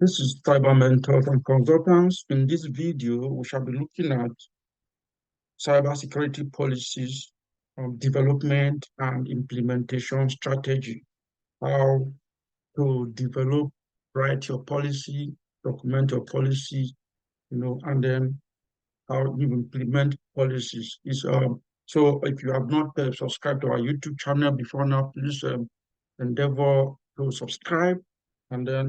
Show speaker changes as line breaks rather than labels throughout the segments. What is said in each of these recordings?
This is Cyber Mentors and Consultants. In this video, we shall be looking at cybersecurity policies, development and implementation strategy, how to develop, write your policy, document your policy, and then how you implement policies. So if you have not subscribed to our YouTube channel before now, please endeavor to subscribe, and then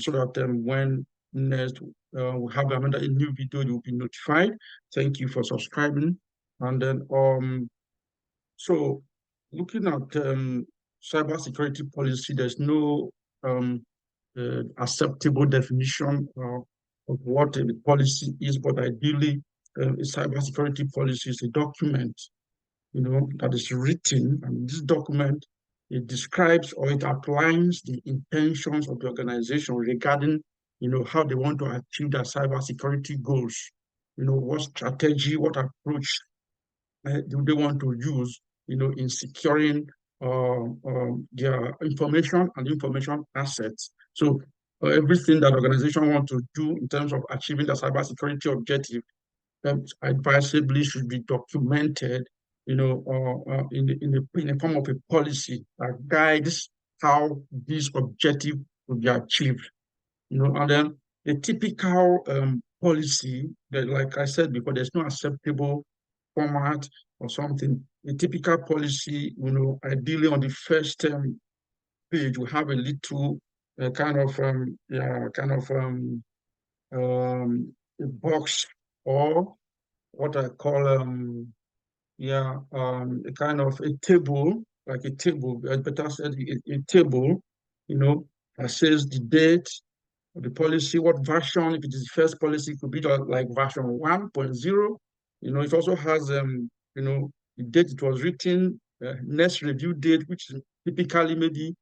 so that when next we have another new video, you'll be notified. Thank you for subscribing. And then so looking at cybersecurity policy, there's no acceptable definition of what a policy is, but ideally, a cybersecurity policy is a document, that is written, and this document, it describes or it outlines the intentions of the organization regarding, how they want to achieve their cybersecurity goals. What strategy, what approach do they want to use, in securing their information and information assets. So everything that organization want to do in terms of achieving the cybersecurity objective advisably should be documented, in the form of a policy that guides how this objective will be achieved. And then the typical policy that, like I said before, there's no acceptable format or something. A typical policy, ideally on the first page, we have a little a box, or what I call a kind of a table, like a table, better said, a table, that says the date of the policy, what version. If it is the first policy, it could be like version 1.0. It also has the date it was written, next review date, which is typically maybe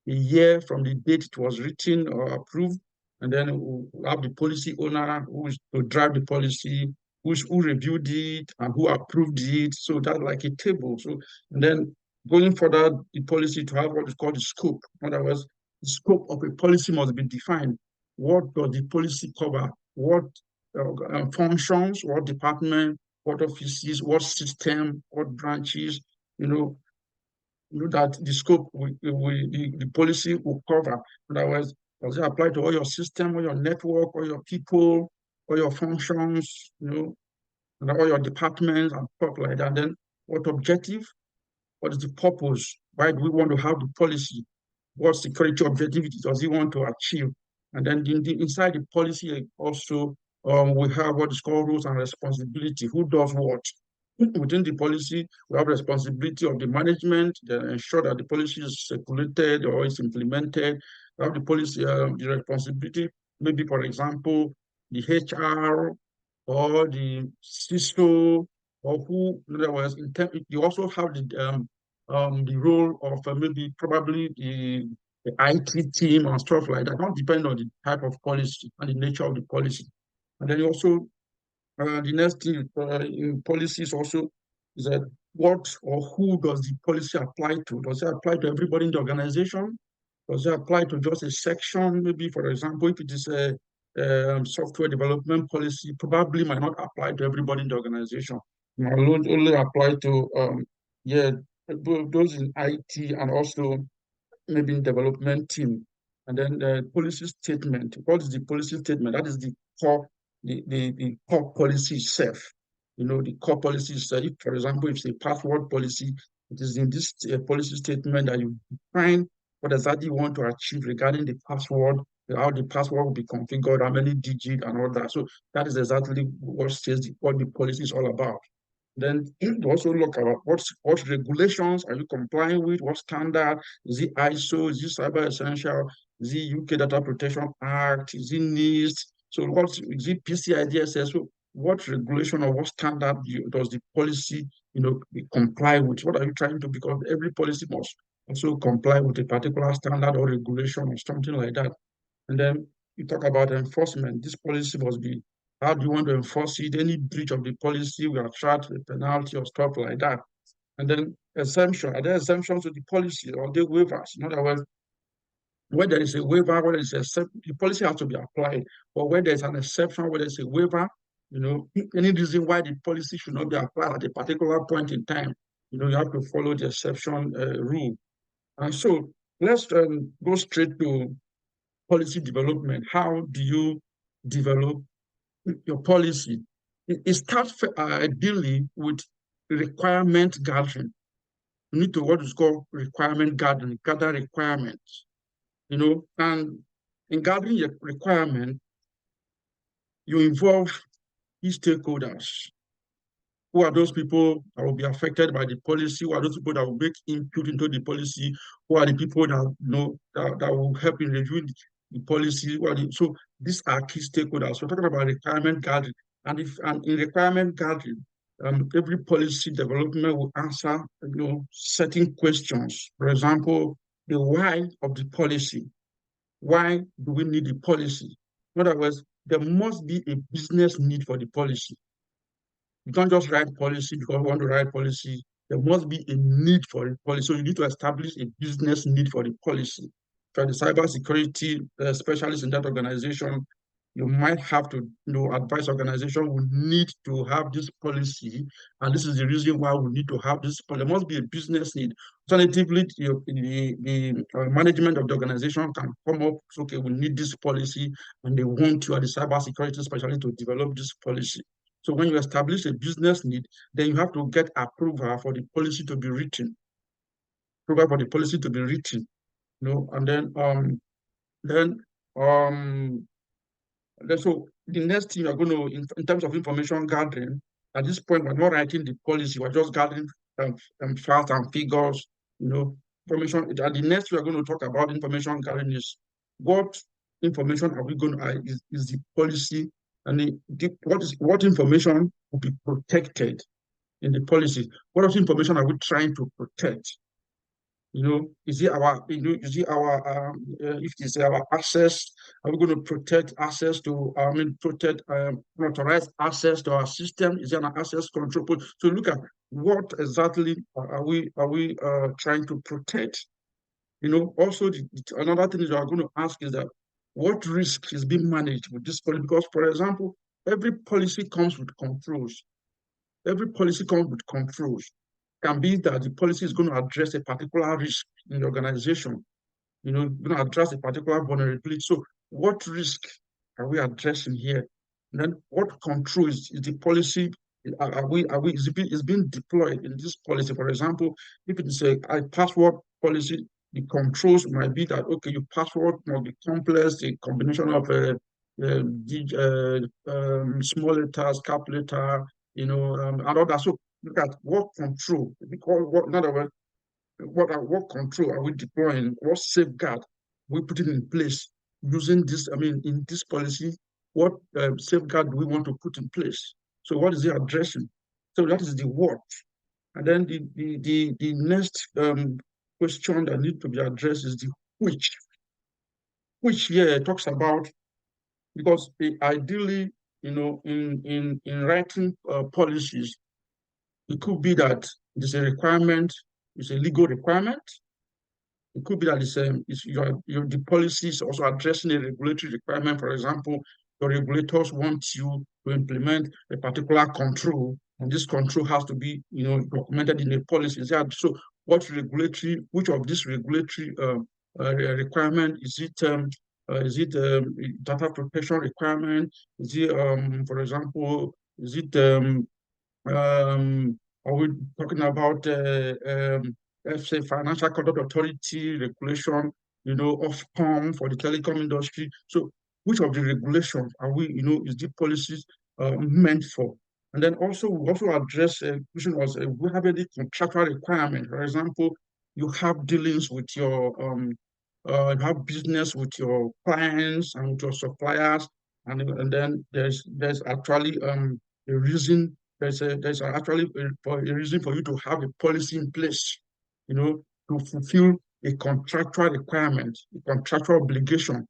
a year from the date it was written or approved. And then we have the policy owner who is to drive the policy, who reviewed it and who approved it. So that's like a table. So, and then going further, the policy to have what is called the scope. In other words, the scope of a policy must be defined. What does the policy cover? What functions, what department, what offices, what system, what branches, you know, that the scope the policy will cover. In other words, does it apply to all your system, all your network, all your people, all your functions, and all your departments and stuff like that? And then what objective? What is the purpose? Why do we want to have the policy? What security objective does he want to achieve? And then inside the policy also, we have what is called roles and responsibility. Who does what? Within the policy, we have responsibility of the management to ensure that the policy is circulated or is implemented. We have the policy, the responsibility, maybe for example, the HR or the CISO, or who, in other words, you also have the role of maybe probably the IT team and stuff like that. Not depend on the type of policy and the nature of the policy. And then also the next thing in policies also is that what or who does the policy apply to? Does it apply to everybody in the organization? Does it apply to just a section? Maybe, for example, if it is a software development policy, probably might not apply to everybody in the organization. It might only apply to yeah, those in IT and also maybe in development team. And then the policy statement. What is the policy statement? That is the core, the core policy itself. The core policy itself. If, for example, if it's a password policy, it is in this policy statement that you define what exactly you want to achieve regarding the password, how the password will be configured, how many digits and all that. So that is exactly what the policy is all about. Then you also look at what regulations are you complying with, what standard, is it ISO, is it Cyber Essential, is it UK Data Protection Act, is it NIST, so what is it PCI DSS, so what regulation or what standard does the policy, comply with? What are you trying to, because every policy must also comply with a particular standard or regulation or something like that. And then you talk about enforcement. This policy must be, how do you want to enforce it? Any breach of the policy will attract a penalty or stuff like that. And then exemption. Are there exemptions to the policy or are there waivers? In other words, where there is a waiver, where there is a the policy has to be applied. But where there is an exception, where there is a waiver, any reason why the policy should not be applied at a particular point in time, you have to follow the exception rule. And so let's go straight to policy development. How do you develop your policy? It starts ideally with requirement gathering. You need to what is called requirement gathering, gather requirements, and in gathering your requirement, you involve key stakeholders. Who are those people that will be affected by the policy? Who are those people that will make input into the policy? Who are the people that that will help in reviewing the policy? So these are key stakeholders. We're talking about requirement gathering, and in requirement gathering, every policy development will answer certain questions. For example, the why of the policy. Why do we need the policy? In other words, there must be a business need for the policy. You can't just write policy because you want to write policy. There must be a need for a policy. So you need to establish a business need for the policy. For the cybersecurity specialist in that organization, you might have to advise organization we need to have this policy, and this is the reason why we need to have this policy. There must be a business need. Alternatively, the management of the organization can come up, okay, we need this policy, and they want you as the cybersecurity specialist to develop this policy. So when you establish a business need, then you have to get approval for the policy to be written. Approval for the policy to be written, and then um so the next thing you're going to, in terms of information gathering, at this point, we're not writing the policy, we're just gathering facts and figures, information. And the next we're going to talk about information gathering is what information are we going to, is the policy, and what information will be protected in the policy? What information are we trying to protect? Is it our, if it's our access, are we going to protect access to, protect unauthorized access to our system? Is there an access control? So look at what exactly are we trying to protect? Also another thing that I'm going to ask is that what risk is being managed with this policy? Because, for example, every policy comes with controls. Every policy comes with controls. Can be that the policy is going to address a particular risk in the organization, going to address a particular vulnerability. So what risk are we addressing here? And then what control is the policy? Is being deployed in this policy? For example, if it is a password policy, the controls might be that, okay, your password must be complex, a combination of small letters, cap letter, and all that. So look at what control, because in other words, what control are we deploying? What safeguard we putting in place using this? In this policy, what safeguard do we want to put in place? So what is it addressing? So that is the what. And then the next question that needs to be addressed is the which. Which here talks about, because ideally, in writing policies, it could be that it's a requirement, it's a legal requirement. It could be that the policy is also addressing a regulatory requirement. For example, the regulators want you to implement a particular control, and this control has to be, documented in a policy. So, which of this regulatory requirement is it? Is it data protection requirement? Is it, for example, is it are we talking about, let's say, Financial Conduct Authority regulation, Ofcom for the telecom industry? So, which of the regulations are we, is the policies meant for? And then also, we also address a question was, we have any contractual requirement. For example, you have dealings with you have business with your clients and with your suppliers, and then there's actually a reason there's actually a reason for you to have a policy in place, to fulfill a contractual requirement, a contractual obligation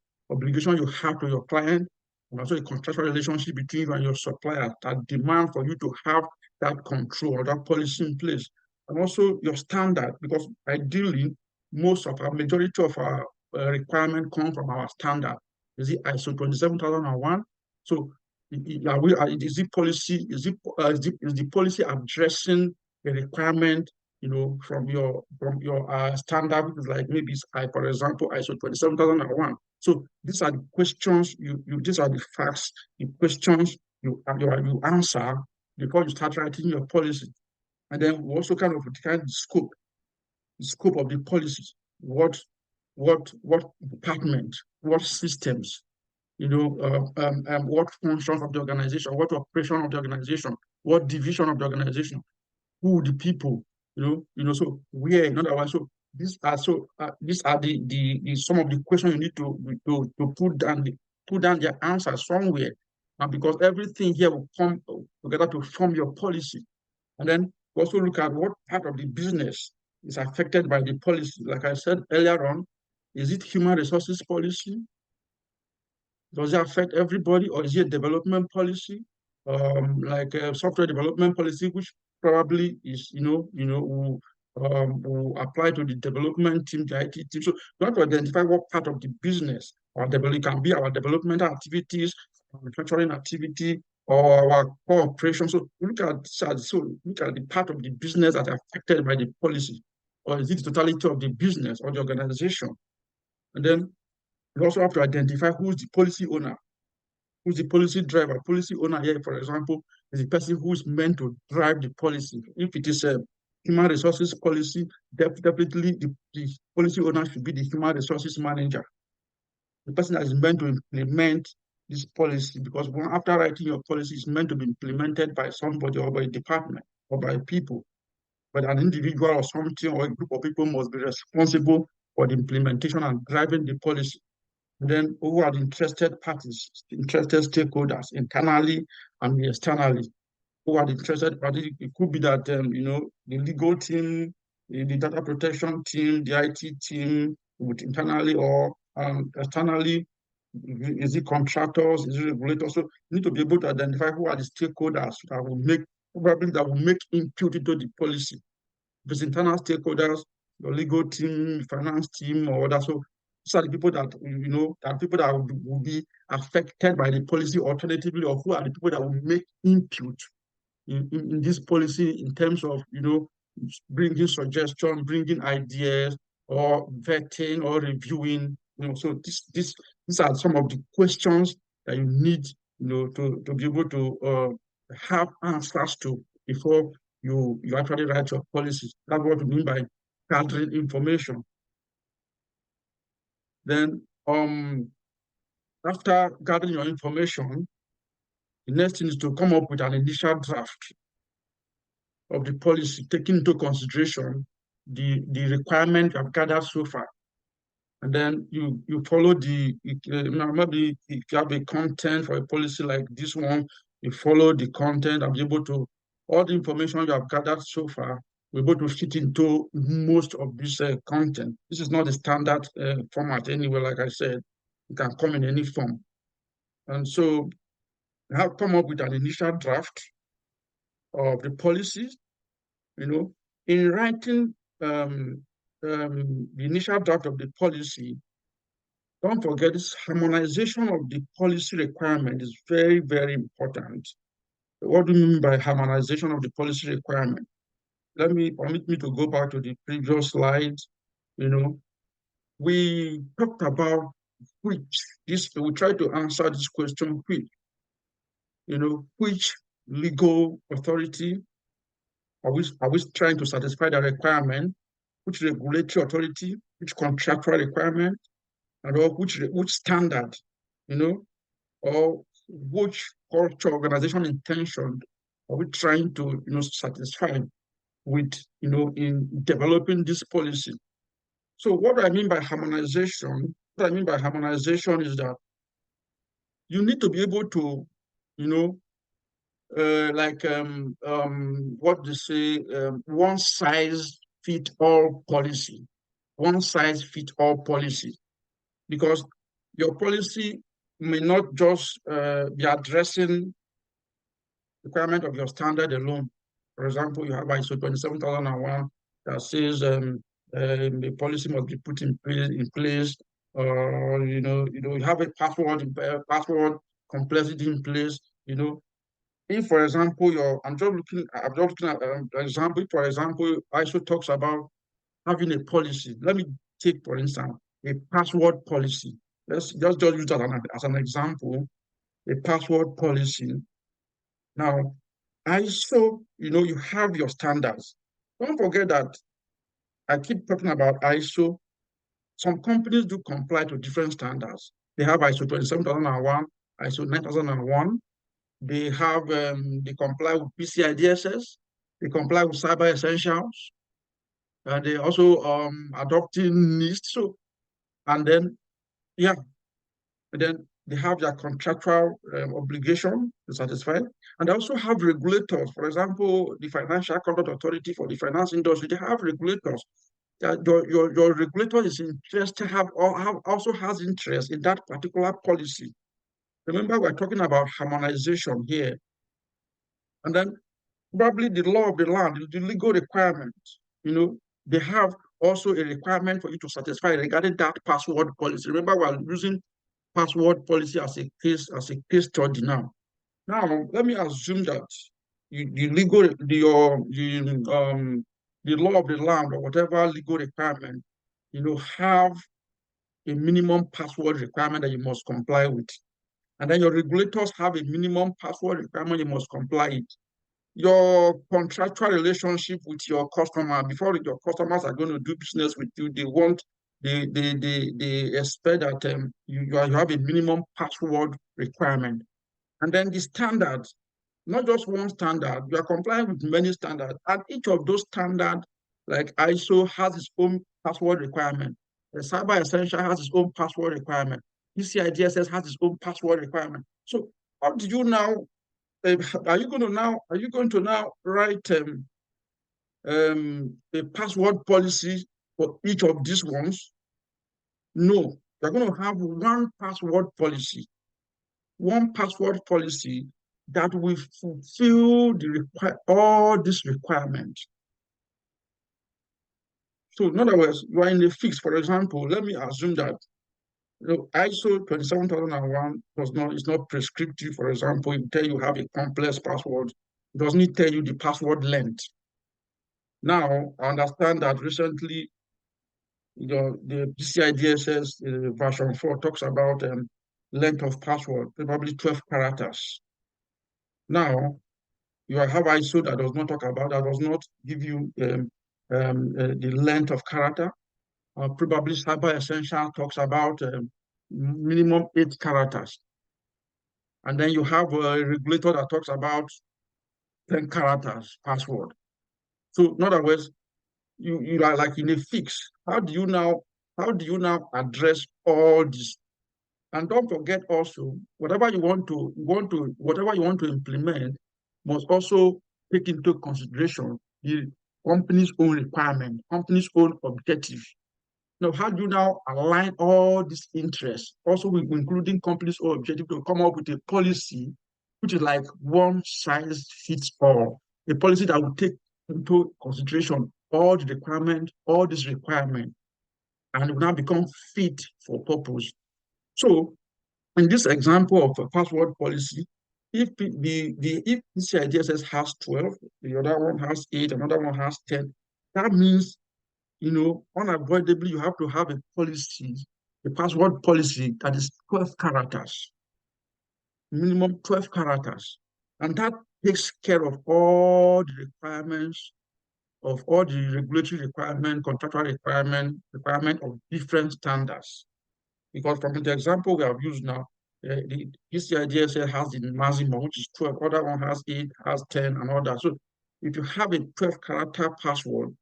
you have to your client, and also a contractual relationship between you and your supplier that demand for you to have that control or that policy in place. And also your standard, because ideally, majority of our requirement come from our standard? Is it ISO 27001? So is it policy? Is the policy addressing the requirement, from your standard, which is like maybe for example, ISO 27001. So these are the questions these are the facts, the questions you answer before you start writing your policy. And then we also kind of define the scope of the policy. What department, what systems, what functions of the organization, what operation of the organization, what division of the organization, who the people, so where, in other words, so these are the some of the questions you need to put down their answers somewhere, and because everything here will come together to form your policy. And then also look at what part of the business is affected by the policy. Like I said earlier on, is it human resources policy? Does it affect everybody, or is it a development policy, like a software development policy, which probably is, will apply to the development team, the IT team. So we have to identify what part of the business or development can be our developmental activities, our manufacturing activity, or our core operation. So look at the part of the business that are affected by the policy, or is it the totality of the business or the organization? And then we also have to identify who's the policy owner, who's the policy driver. Policy owner here, for example, is the person who's meant to drive the policy. If it is a human resources policy, definitely the policy owner should be the human resources manager, the person that is meant to implement this policy, because after writing your policy, it's meant to be implemented by somebody or by a department or by people. But an individual or something or a group of people must be responsible for the implementation and driving the policy. And then who are the interested parties, interested stakeholders, internally and externally? Who are the interested parties? It could be that, the legal team, the data protection team, the IT team, with internally or externally. Is it contractors? Is it regulators? So you need to be able to identify who are the stakeholders that will make input into the policy. If it's internal stakeholders, your legal team, finance team, or that. So these are the people that, people that will be affected by the policy alternatively, or who are the people that will make input in this policy in terms of, bringing suggestions, bringing ideas, or vetting or reviewing. So these are some of the questions that you need, to be able to have answers to before you actually write your policies. That's what we mean by gathering information. Then after gathering your information, the next thing is to come up with an initial draft of the policy, taking into consideration the requirement you have gathered so far. And then you follow maybe if you have a content for a policy like this one, you follow the content and be able to, all the information you have gathered so far, we're able to fit into most of this content. This is not the standard format anyway, like I said, it can come in any form. And so we have come up with an initial draft of the policies, in writing the initial draft of the policy. Don't forget, this harmonization of the policy requirement is very, very important. What do you mean by harmonization of the policy requirement? Permit me to go back to the previous slide. We talked about we try to answer this question, which legal authority are we trying to satisfy the requirement, which regulatory authority, which contractual requirement, and or which standard, or which culture organization intention are we trying to satisfy with in developing this policy. So what I mean by harmonization, is that you need to be able to, what they say, one size fit all policy, one size fit all policy, because your policy may not just be addressing the requirement of your standard alone. For example, you have ISO 27001 that says the policy must be put in place you have a password complexity in place. If, for example, I'm just looking at example. For example, ISO talks about having a policy. Let me take, for instance, a password policy. Let's just use that as an example, a password policy. Now, ISO, you have your standards. Don't forget that I keep talking about ISO. Some companies do comply to different standards. They have ISO 27001, ISO 9001. They comply with PCI DSS. They comply with Cyber Essentials. And they also adopting NIST. So, and then, yeah, and then they have their contractual obligation to satisfy. And they also have regulators. For example, the Financial Conduct Authority for the finance industry, they have regulators. Your regulator is interested, also has interest in that particular policy. Remember, we're talking about harmonization here. And then probably the law of the land, the legal requirement, they have also a requirement for you to satisfy regarding that password policy. Remember, we're using password policy as a case study now. Now, let me assume that the legal, the law of the land or whatever legal requirement, have a minimum password requirement that you must comply with. And then your regulators have a minimum password requirement you must comply with. Your contractual relationship with your customer, before your customers are going to do business with you, they expect that you have a minimum password requirement. And then the standards, not just one standard, you are complying with many standards. And each of those standards, like ISO, has its own password requirement. The Cyber Essential has its own password requirement. PCI DSS has its own password requirement. So how do you now, are you going to now write a password policy for each of these ones? No, you're going to have one password policy that will fulfill all these requirements. So in other words, you are in a fix. For example, let me assume that ISO 27001 is not prescriptive. For example, it tell you have a complex password. It doesn't tell you the password length. Now, I understand that recently, the PCI DSS version 4 talks about length of password, probably 12 characters. Now, you have ISO that does not talk about, that does not give you the length of character. Probably Cyber Essential talks about minimum 8 characters. And then you have a regulator that talks about 10 characters password. So in other words, you are like in a fix. How do you now address all this? And don't forget also, whatever you want to implement must also take into consideration the company's own requirement, company's own objective. Now, how do you now align all these interests, also including company's own objective, to come up with a policy which is like one size fits all, a policy that will take into consideration all these requirements, and will now become fit for purpose. So in this example of a password policy, if PCI DSS has 12, the other one has 8, another one has 10, that means, unavoidably you have to have a policy, a password policy that is 12 characters, minimum 12 characters. And that takes care of all the requirements, of all the regulatory requirement, contractual requirement of different standards. Because from the example we have used now, the PCI DSL has the maximum, which is 12, other one has 8, has 10, and all that. So if you have a 12-character password,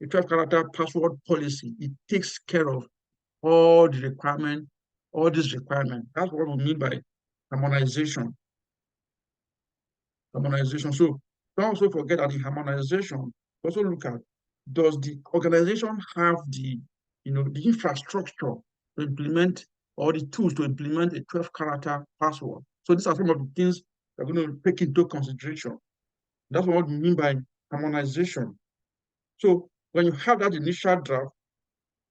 a 12-character password policy, it takes care of all the requirement, all these requirements. That's what we mean by harmonization. Harmonization. So don't also forget that the harmonization, also look at, does the organization have the infrastructure to implement, or the tools to implement a 12-character password? So these are some of the things we're going to take into consideration. That's what we mean by harmonization. So when you have that initial draft,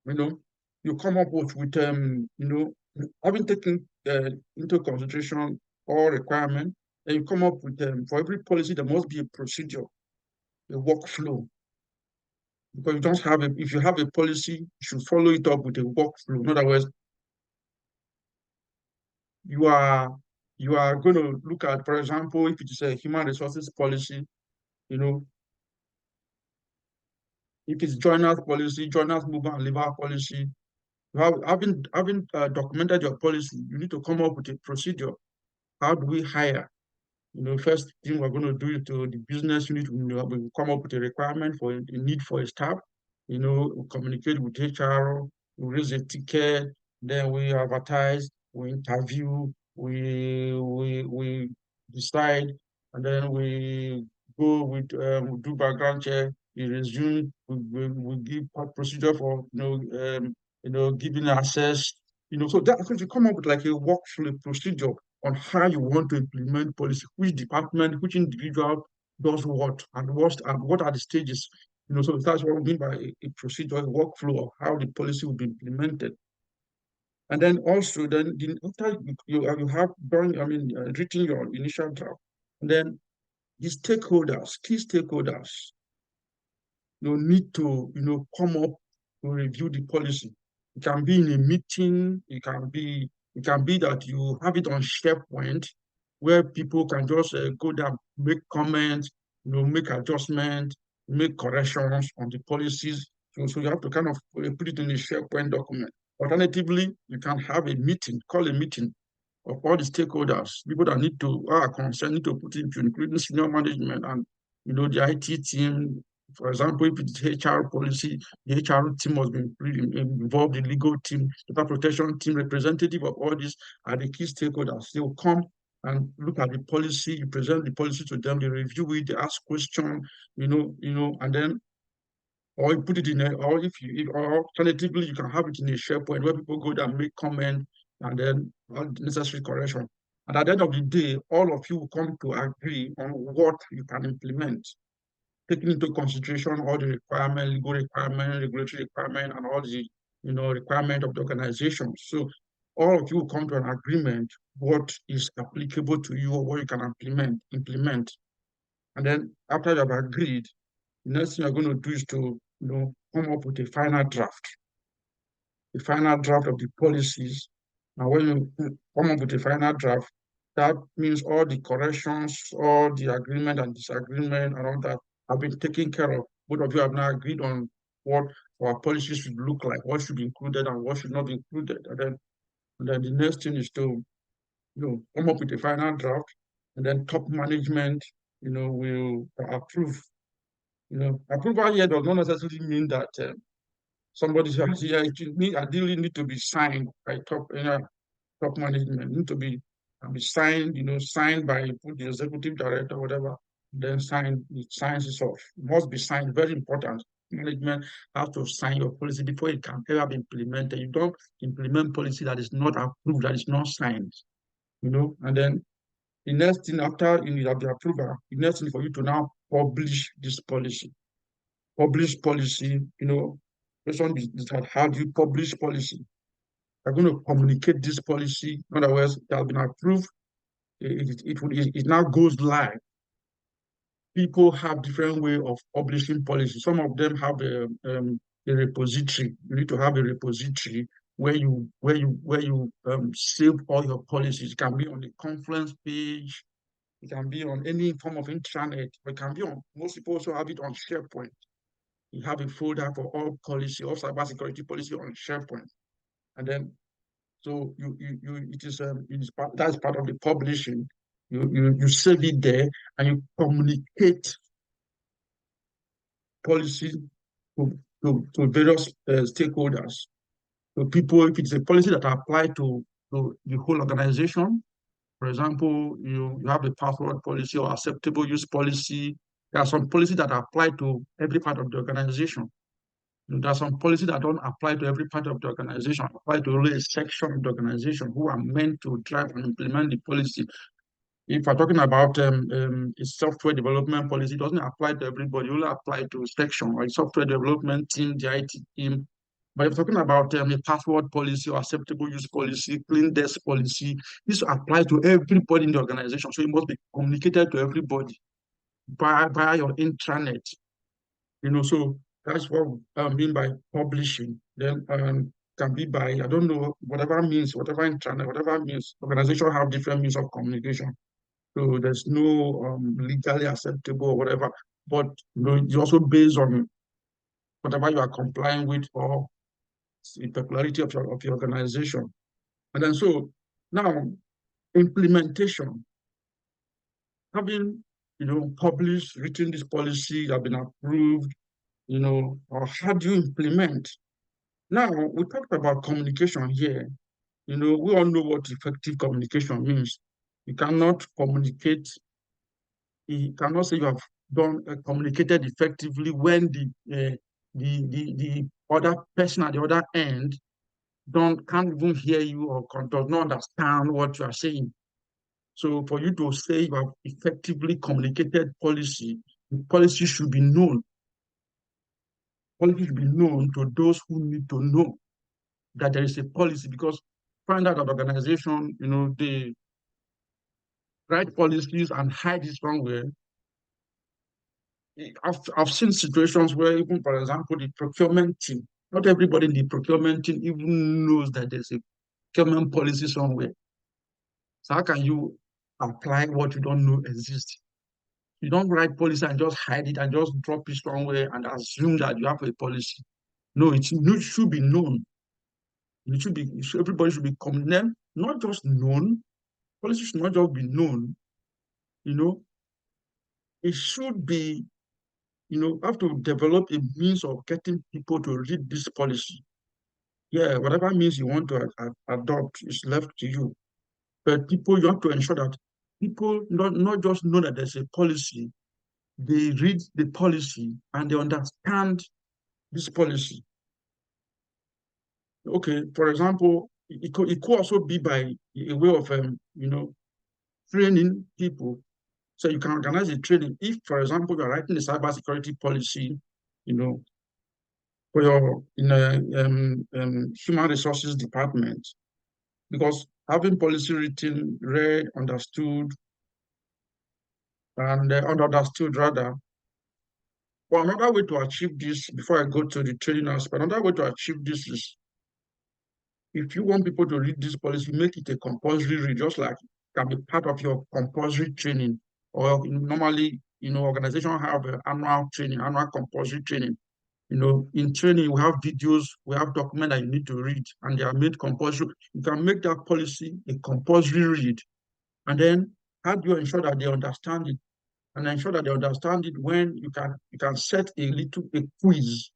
you you come up with having taken into consideration all requirements, and you come up with for every policy there must be a procedure, a workflow. Because you don't have a, if you have a policy, you should follow it up with a workflow. In other words, you are you are going to look at, for example, if it is a human resources policy, you know, if it's joiners policy, joiners mover and lever policy, having documented your policy, you need to come up with a procedure. How do we hire? First thing we're going to do is to the business unit, we will come up with a requirement for a need for a staff. We communicate with HR, we raise a ticket, then we advertise, we interview, we decide, and then we go with we do background check, we resume, we give procedure for giving access. So that so you come up with like a workflow procedure on how you want to implement policy, which department, which individual does what are the stages. So that's what we mean by a procedure, a workflow of how the policy will be implemented. And then also, after you have done, written your initial draft, and then the stakeholders, key stakeholders, need to, come up to review the policy. It can be in a meeting, it can be that you have it on SharePoint where people can just go there, make comments, make adjustments, make corrections on the policies. So you have to kind of put it in a SharePoint document. Alternatively, you can have a meeting, call a meeting of all the stakeholders, people that are concerned, need to put into, including senior management and the IT team. For example, if it's HR policy, the HR team must be involved, the legal team, data protection team, representative of all these are the key stakeholders. They will come and look at the policy, you present the policy to them, they review it, they ask questions, and then or you put it in a, or if you, or alternatively, you can have it in a SharePoint where people go there and make comment and then all the necessary correction. And at the end of the day, all of you will come to agree on what you can implement, taking into consideration all the requirement, legal requirement, regulatory requirement, and all the requirement of the organization. So all of you will come to an agreement what is applicable to you or what you can implement. And then after you have agreed, the next thing you're going to do is to come up with a final draft of the policies. And when you come up with a final draft, that means all the corrections, all the agreement and disagreement and all that have been taken care of. Both of you have now agreed on what our policies should look like, what should be included and what should not be included. And then the next thing is to come up with a final draft, and then top management will approve. Approval here does not necessarily mean that somebody has here. It ideally need to be signed by top management. Need to be signed, signed by the executive director, whatever. Then it signs it off. It must be signed. Very important. Management has to sign your policy before it can ever be implemented. You don't implement policy that is not approved, that is not signed. And then the next thing after you have the approval, the next thing for you to now publish this policy. Publish policy, this one is that how do you publish policy? You're going to communicate this policy. In other words, it has been approved. It now goes live. People have different way of publishing policy. Some of them have a repository. You need to have a repository where you save all your policies. It can be on the conference page. It can be on any form of intranet. It can be on. Most people also have it on SharePoint. You have a folder for all policy, all cybersecurity policy on SharePoint, and then so that's part of the publishing. You save it there and you communicate policy to various stakeholders. So people, if it's a policy that apply to the whole organization, for example, you have the password policy or acceptable use policy. There are some policies that apply to every part of the organization. There are some policies that don't apply to every part of the organization, apply to only a section of the organization who are meant to drive and implement the policy. If we're talking about a software development policy, it doesn't apply to everybody, it only apply to a section or a software development team, the IT team, But if you're talking about a password policy or acceptable use policy, clean desk policy, this applies to everybody in the organization. So it must be communicated to everybody via your intranet. So that's what I mean by publishing. Then can be by, I don't know, whatever means, whatever intranet, whatever means. Organizations have different means of communication. So there's no legally acceptable or whatever. But it's also based on whatever you are complying with or the peculiarity of your organization. And then so now implementation, having published, written this policy, have been approved, or how do you implement? Now we talked about communication here. We all know what effective communication means. You cannot communicate, you cannot say you have done communicated effectively when the other person at the other end can't even hear you or does not understand what you are saying. So for you to say you have effectively communicated policy, the policy should be known. Policy should be known to those who need to know that there is a policy, because find out that organization, they write policies and hide it somewhere. I've seen situations where even, for example, the procurement team, not everybody in the procurement team even knows that there's a procurement policy somewhere. So how can you apply what you don't know exists? You don't write policy and just hide it and just drop it somewhere and assume that you have a policy. No, it should be known. Everybody should be condemned, not just known. Policy should not just be known. You know, it should be, have to develop a means of getting people to read this policy. Yeah, whatever means you want to adopt is left to you. But people, you have to ensure that people not just know that there's a policy, they read the policy and they understand this policy. Okay, for example, it could also be by a way of training people. So you can organize a training. If, for example, you are writing a cybersecurity policy, you know, for your in a human resources department, because having policy written, read, understood, and understood rather. Well, another way to achieve this, before I go to the training aspect, another way to achieve this is, if you want people to read this policy, make it a compulsory read, just like it can be part of your compulsory training. Or normally, organizations have annual training, annual compulsory training. In training, we have videos, we have documents that you need to read, and they are made compulsory. You can make that policy a compulsory read. And then how do you ensure that they understand it? And ensure that they understand it when you can set a quiz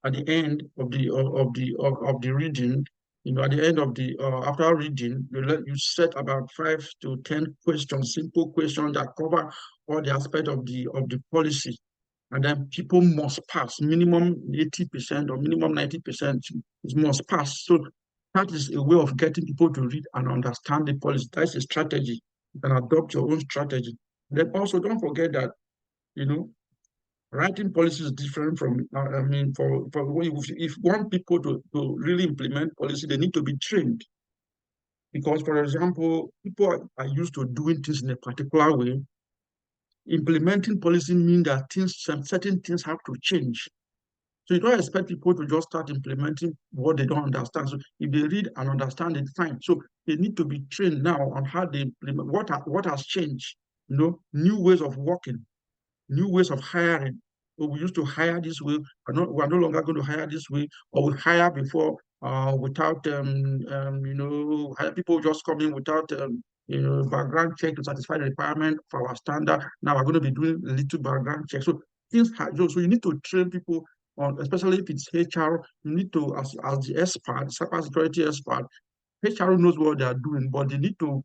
at the end of the reading. At the end of the after reading, you set about 5 to 10 questions, simple questions that cover all the aspect of the policy, and then people must pass minimum 80% or minimum 90%. It must pass. So that is a way of getting people to read and understand the policy. That's a strategy. You can adopt your own strategy. Then also don't forget that you know writing policy is different from. I mean, if you want people to really implement policy, they need to be trained. Because, for example, people are used to doing things in a particular way. Implementing policy means that certain things have to change. So you don't expect people to just start implementing what they don't understand. So if they read and understand it, fine. So they need to be trained now on how they implement what has changed. New ways of working, new ways of hiring. So we used to hire this way. We're no longer going to hire this way, or we hire before without hire people just come in without background check to satisfy the requirement for our standard. Now we're going to be doing little background check. So so you need to train people on, especially if it's HR. You need to, as the expert, cybersecurity expert, HR knows what they are doing, but they need to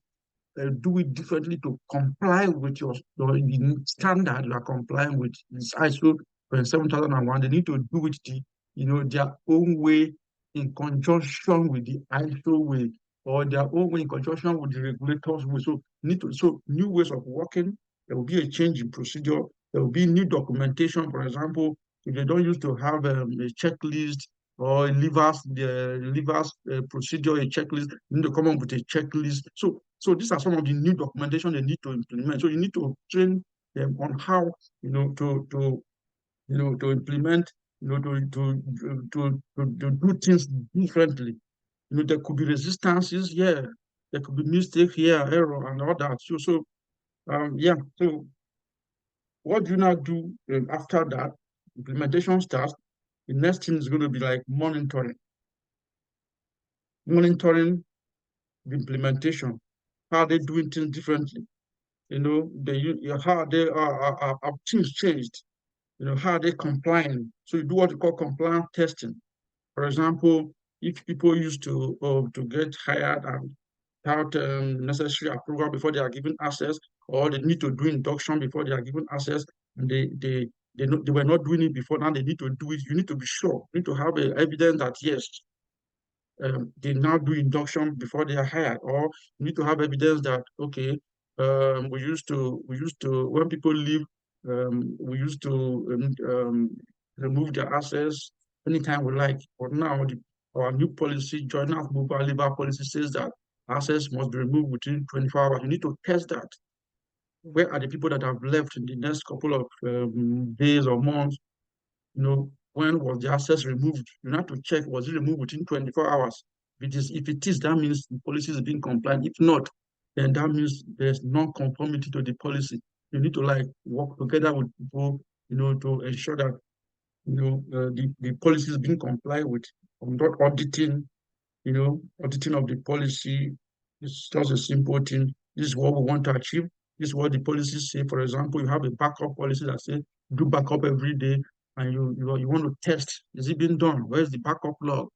do it differently to comply with your the standard you are complying with. It's ISO 27001. They need to do it their own way, in conjunction with the ISO way, or their own way in conjunction with the regulators way. So new ways of working. There will be a change in procedure. There will be new documentation. For example, if they don't used to have a checklist, or a leavers procedure, a checklist. You need to come up with a checklist. So these are some of the new documentation they need to implement. So you need to train them on how, to implement, to do things differently. There could be resistances, yeah, there could be mistake here, error, and all that. Yeah. So what do you now do after that? Implementation starts. The next thing is going to be like monitoring the implementation. How are they doing things differently? How are they are things changed? How are they complying? So you do what you call compliance testing. For example, if people used to get hired and without necessary approval before they are given access, or they need to do induction before they are given access, and they were not doing it before, now they need to do it. You need to be sure. You need to have evidence that yes, they now do induction before they are hired, or you need to have evidence that okay, we used to when people leave, we used to remove their access anytime we like. But now our new policy, joiners mover leaver policy, says that access must be removed within 24 hours. You need to test that. Where are the people that have left in the next couple of days or months? When was the access removed? You have to check, was it removed within 24 hours? If it is, that means the policy is being compliant. If not, then that means there's non-conformity to the policy. You need to like work together with people, to ensure that the policy is being complied with. I'm not auditing of the policy is just a simple thing. This is what we want to achieve. This is what the policies say. For example, you have a backup policy that says do backup every day, and you want to test, is it being done? Where's the backup log?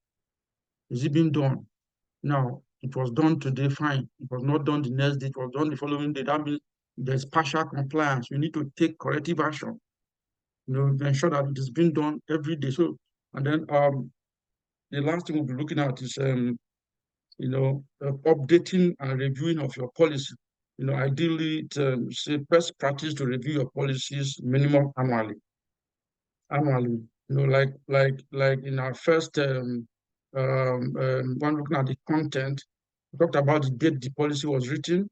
Is it being done? Now, it was done today, fine. It was not done the next day, it was done the following day. That means there's partial compliance. You need to take corrective action, to ensure that it is being done every day. So, and then the last thing we'll be looking at is updating and reviewing of your policy. Ideally, it's a best practice to review your policies minimum annually. Annually, like in our first one looking at the content, we talked about the date the policy was written.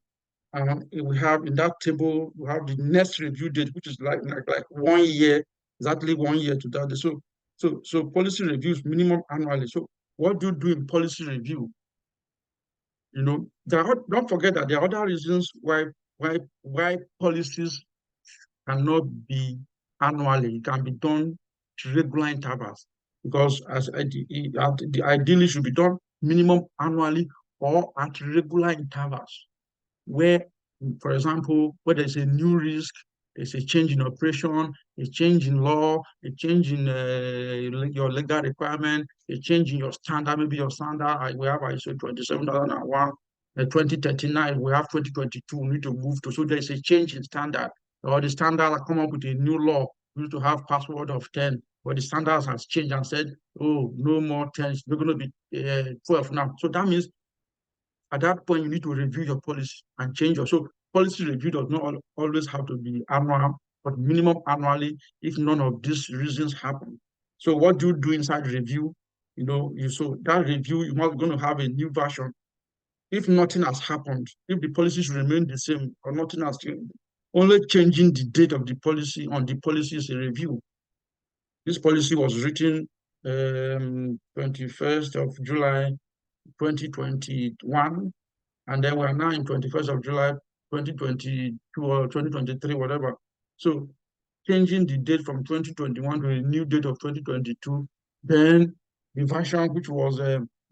We have in that table, we have the next review date, which is like 1 year, exactly 1 year to that. So policy reviews minimum annually. So what do you do in policy review? Don't forget that there are other reasons why policies cannot be annually. It can be done to regular intervals because ideally should be done minimum annually or at regular intervals where, for example, where there's a new risk, there's a change in operation, a change in law, a change in your legal requirement, a change in your standard, maybe your standard, we have ISO 27001, 2039, we have 2022, we need to move to, so there's a change in standard, or the standard come up with a new law, we need to have password of 10, but the standards has changed and said, oh, no more 10, it's going to be 12 now. So that means at that point, you need to review your policy and change your. So policy review does not always have to be annual, but minimum annually if none of these reasons happen. So what do you do inside review? So that review, you're going to have a new version. If nothing has happened, if the policies remain the same or nothing has changed, only changing the date of the policy on the policy is a review. This policy was written 21st of July 2021, and then we are now in 21st of July 2022 or 2023, whatever. So changing the date from 2021 to a new date of 2022, then the version which was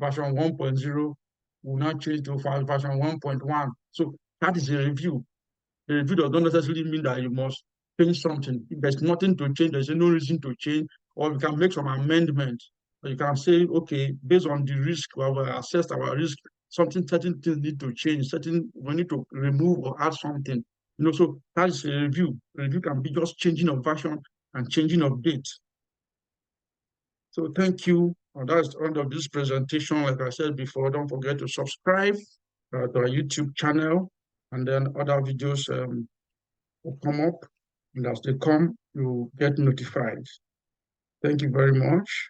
version 1.0 will now change to version 1.1. So that is a review. The review does not necessarily mean that you must change something. If there's nothing to change, there's no reason to change, or you can make some amendment. Or you can say, okay, based on the risk, we have assessed our risk, certain things need to change, we need to remove or add something. So that is a review. A review can be just changing of version and changing of date. So thank you. That's the end of this presentation. Like I said before, don't forget to subscribe to our YouTube channel, and then other videos will come up, and as they come, you get notified. Thank you very much.